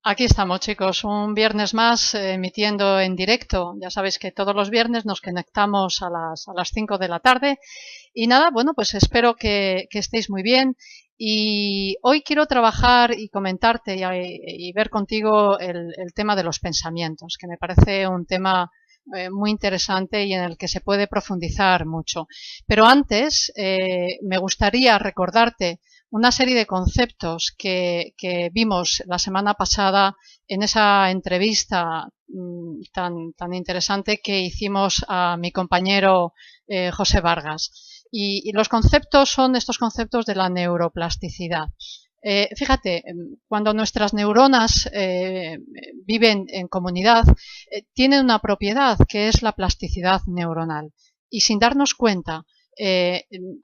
Aquí estamos, chicos, un viernes más emitiendo en directo. Ya sabéis que todos los viernes nos conectamos a las 5 de la tarde. Y nada, bueno, pues espero que estéis muy bien. Y hoy quiero trabajar y comentarte y ver contigo el tema de los pensamientos, que me parece un tema muy interesante y en el que se puede profundizar mucho. Pero antes, me gustaría recordarte una serie de conceptos que vimos la semana pasada en esa entrevista tan interesante que hicimos a mi compañero José Vargas. Y los conceptos son estos conceptos de la neuroplasticidad. Fíjate, cuando nuestras neuronas viven en comunidad, tienen una propiedad que es la plasticidad neuronal. Y sin darnos cuenta,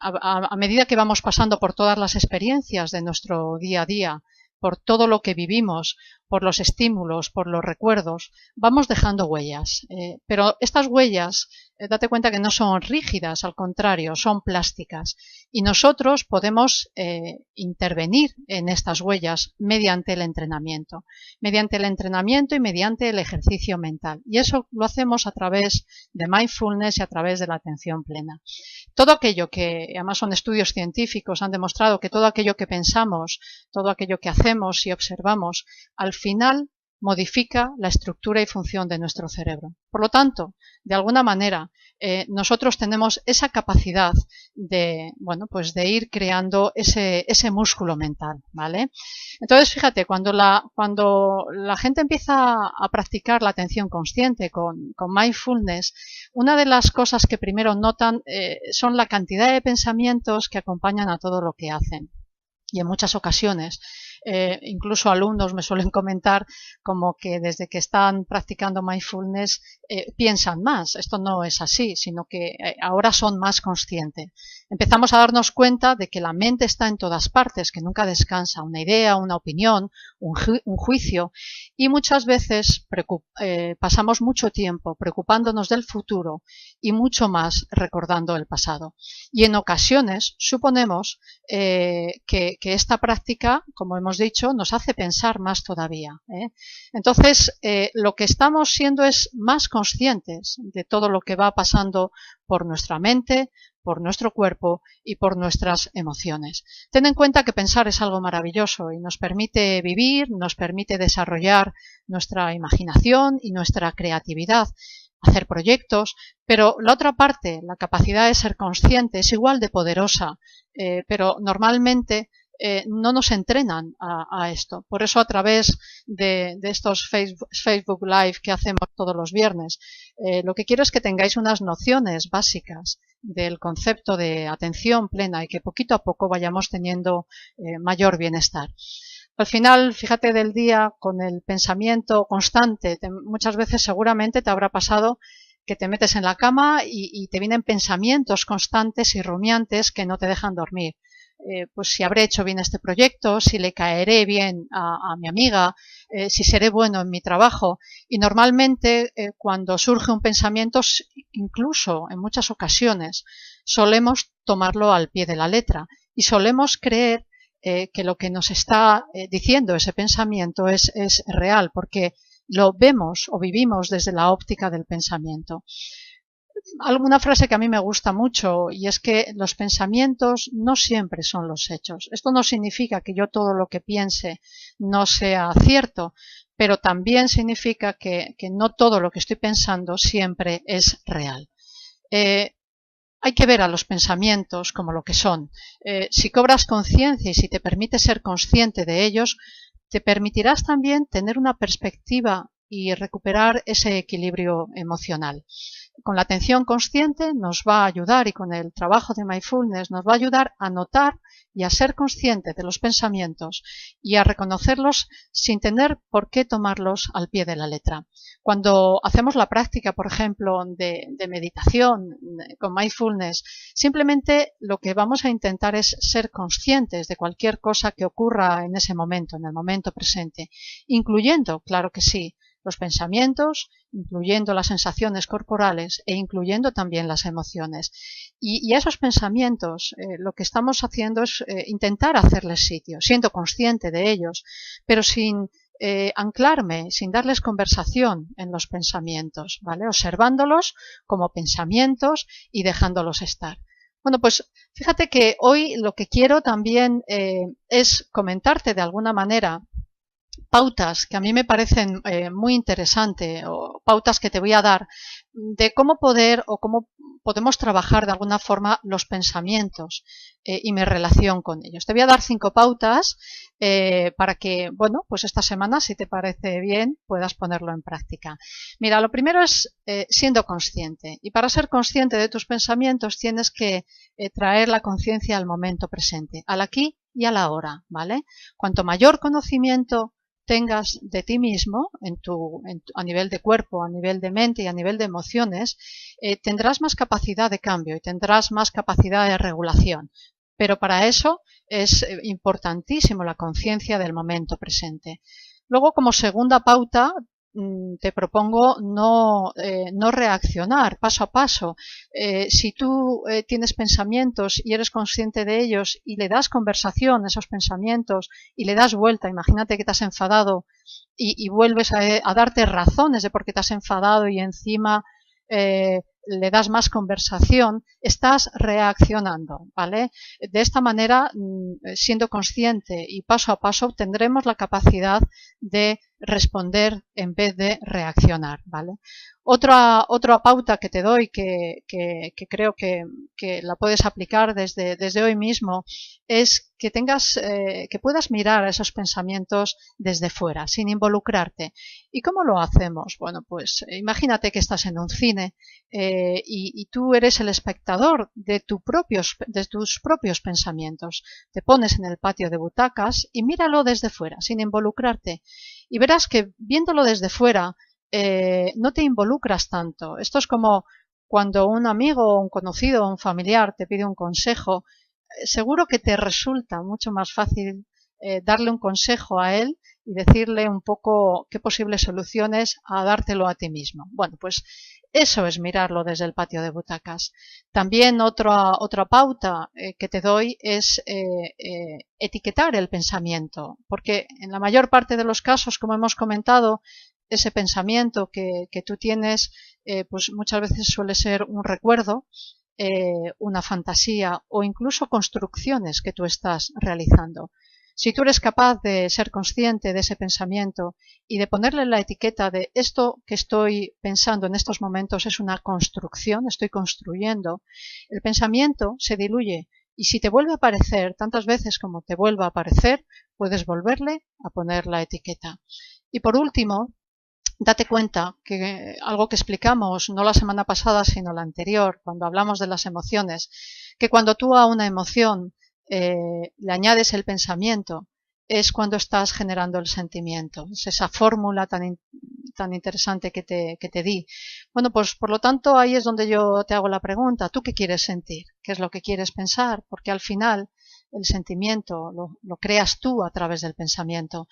a medida que vamos pasando por todas las experiencias de nuestro día a día, por todo lo que vivimos, por los estímulos, por los recuerdos, vamos dejando huellas. Pero estas huellas, date cuenta que no son rígidas, al contrario, son plásticas. Y nosotros podemos intervenir en estas huellas mediante el entrenamiento y mediante el ejercicio mental. Y eso lo hacemos a través de mindfulness y a través de la atención plena. Todo aquello que, además son estudios científicos, han demostrado que todo aquello que pensamos, todo aquello que hacemos y observamos, al final modifica la estructura y función de nuestro cerebro. Por lo tanto, de alguna manera, nosotros tenemos esa capacidad de, bueno, pues de ir creando ese músculo mental, ¿vale? Entonces, fíjate, cuando la gente empieza a practicar la atención consciente con mindfulness, una de las cosas que primero notan son la cantidad de pensamientos que acompañan a todo lo que hacen. Y en muchas ocasiones, incluso alumnos me suelen comentar como que desde que están practicando mindfulness piensan más. Esto no es así, sino que ahora son más conscientes. Empezamos a darnos cuenta de que la mente está en todas partes, que nunca descansa, una idea, una opinión, un juicio, y muchas veces pasamos mucho tiempo preocupándonos del futuro y mucho más recordando el pasado. Y en ocasiones suponemos que esta práctica, como hemos dicho, nos hace pensar más todavía. Entonces, lo que estamos siendo es más conscientes de todo lo que va pasando por nuestra mente, por nuestro cuerpo y por nuestras emociones. Ten en cuenta que pensar es algo maravilloso y nos permite vivir, nos permite desarrollar nuestra imaginación y nuestra creatividad, hacer proyectos, pero la otra parte, la capacidad de ser consciente, es igual de poderosa, pero normalmente no nos entrenan a esto. Por eso a través de estos Facebook Live que hacemos todos los viernes, lo que quiero es que tengáis unas nociones básicas del concepto de atención plena y que poquito a poco vayamos teniendo mayor bienestar. Al final, fíjate, del día con el pensamiento constante, muchas veces seguramente te habrá pasado que te metes en la cama y te vienen pensamientos constantes y rumiantes que no te dejan dormir. Pues si habré hecho bien este proyecto, si le caeré bien a mi amiga, si seré bueno en mi trabajo. Y normalmente cuando surge un pensamiento, incluso en muchas ocasiones, solemos tomarlo al pie de la letra y solemos creer que lo que nos está diciendo ese pensamiento es real, porque lo vemos o vivimos desde la óptica del pensamiento. Alguna frase que a mí me gusta mucho y es que los pensamientos no siempre son los hechos. Esto no significa que yo todo lo que piense no sea cierto, pero también significa que no todo lo que estoy pensando siempre es real. Hay que ver a los pensamientos como lo que son. Si cobras conciencia y si te permites ser consciente de ellos, te permitirás también tener una perspectiva y recuperar ese equilibrio emocional. Con la atención consciente nos va a ayudar y con el trabajo de mindfulness nos va a ayudar a notar y a ser consciente de los pensamientos y a reconocerlos sin tener por qué tomarlos al pie de la letra. Cuando hacemos la práctica, por ejemplo, de meditación con mindfulness, simplemente lo que vamos a intentar es ser conscientes de cualquier cosa que ocurra en ese momento, en el momento presente, incluyendo, claro que sí, los pensamientos, incluyendo las sensaciones corporales e incluyendo también las emociones. Y a esos pensamientos lo que estamos haciendo es intentar hacerles sitio, siendo consciente de ellos, pero sin anclarme sin darles conversación en los pensamientos, ¿vale? Observándolos como pensamientos y dejándolos estar. Bueno, pues fíjate que hoy lo que quiero también es comentarte de alguna manera pautas que a mí me parecen muy interesantes, o pautas que te voy a dar de cómo poder o cómo podemos trabajar de alguna forma los pensamientos y mi relación con ellos. Te voy a dar 5 pautas para que, bueno, pues esta semana, si te parece bien, puedas ponerlo en práctica. Mira, lo primero es siendo consciente, y para ser consciente de tus pensamientos tienes que traer la conciencia al momento presente, al aquí y a la ahora, ¿vale? Cuanto mayor conocimiento tengas de ti mismo a nivel de cuerpo, a nivel de mente y a nivel de emociones, tendrás más capacidad de cambio y tendrás más capacidad de regulación. Pero para eso es importantísimo la conciencia del momento presente. Luego, como segunda pauta, te propongo no reaccionar paso a paso. Si tú tienes pensamientos y eres consciente de ellos y le das conversación a esos pensamientos y le das vuelta, imagínate que te has enfadado y vuelves a darte razones de por qué te has enfadado y encima le das más conversación, estás reaccionando, ¿vale? De esta manera, siendo consciente y paso a paso, tendremos la capacidad de responder en vez de reaccionar, ¿vale? Otra pauta que te doy que creo que la puedes aplicar desde hoy mismo es que que puedas mirar a esos pensamientos desde fuera, sin involucrarte. ¿Y cómo lo hacemos? Bueno, pues imagínate que estás en un cine y tú eres el espectador de tus propios pensamientos. Te pones en el patio de butacas y míralo desde fuera, sin involucrarte. Y verás que viéndolo desde fuera no te involucras tanto. Esto es como cuando un amigo, un conocido, un familiar te pide un consejo. Seguro que te resulta mucho más fácil darle un consejo a él y decirle un poco qué posibles soluciones a dártelo a ti mismo. Bueno, pues eso es mirarlo desde el patio de butacas. También otra pauta que te doy es etiquetar el pensamiento, porque en la mayor parte de los casos, como hemos comentado, ese pensamiento que tú tienes, pues muchas veces suele ser un recuerdo, una fantasía o incluso construcciones que tú estás realizando. Si tú eres capaz de ser consciente de ese pensamiento y de ponerle la etiqueta de esto que estoy pensando en estos momentos es una construcción, estoy construyendo, el pensamiento se diluye y si te vuelve a aparecer tantas veces como te vuelva a aparecer, puedes volverle a poner la etiqueta. Y por último, date cuenta que algo que explicamos no la semana pasada sino la anterior, cuando hablamos de las emociones, que cuando tú a una emoción le añades el pensamiento, es cuando estás generando el sentimiento. Es esa fórmula tan interesante que te di. Bueno, pues por lo tanto ahí es donde yo te hago la pregunta, ¿tú qué quieres sentir? ¿Qué es lo que quieres pensar? Porque al final el sentimiento lo creas tú a través del pensamiento.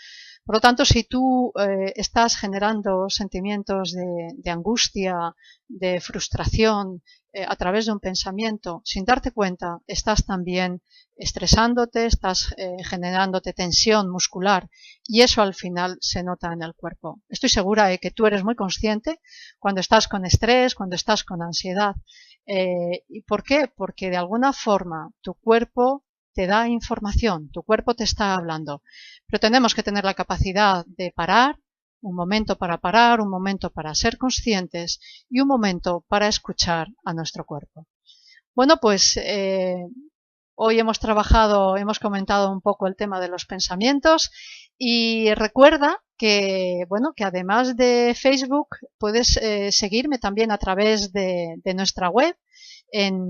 Por lo tanto, si tú estás generando sentimientos de angustia, de frustración, a través de un pensamiento, sin darte cuenta, estás también estresándote, estás generándote tensión muscular y eso al final se nota en el cuerpo. Estoy segura de que tú eres muy consciente cuando estás con estrés, cuando estás con ansiedad. ¿Y por qué? Porque de alguna forma tu cuerpo te da información, tu cuerpo te está hablando, pero tenemos que tener la capacidad de parar, un momento para parar, un momento para ser conscientes y un momento para escuchar a nuestro cuerpo. Bueno, pues hoy hemos comentado un poco el tema de los pensamientos y recuerda que, bueno, que además de Facebook puedes seguirme también a través de nuestra web en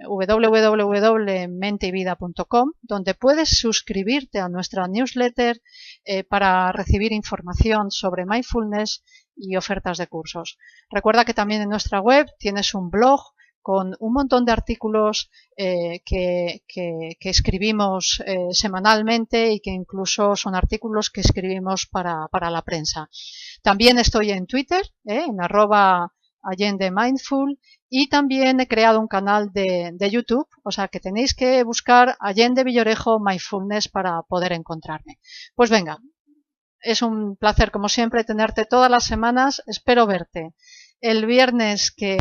www.menteyvida.com, donde puedes suscribirte a nuestra newsletter para recibir información sobre mindfulness y ofertas de cursos. Recuerda que también en nuestra web tienes un blog con un montón de artículos que escribimos semanalmente y que incluso son artículos que escribimos para la prensa. También estoy en Twitter, en @AllendeMindful, y también he creado un canal de YouTube, o sea que tenéis que buscar Allende Villorejo Mindfulness para poder encontrarme. Pues venga, es un placer, como siempre, tenerte todas las semanas. Espero verte el viernes que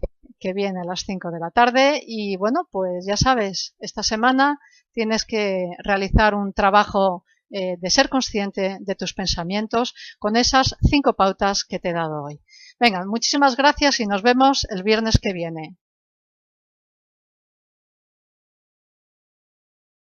viene a las 5 de la tarde. Y bueno, pues ya sabes, esta semana tienes que realizar un trabajo de ser consciente de tus pensamientos con esas 5 pautas que te he dado hoy. Venga, muchísimas gracias y nos vemos el viernes que viene.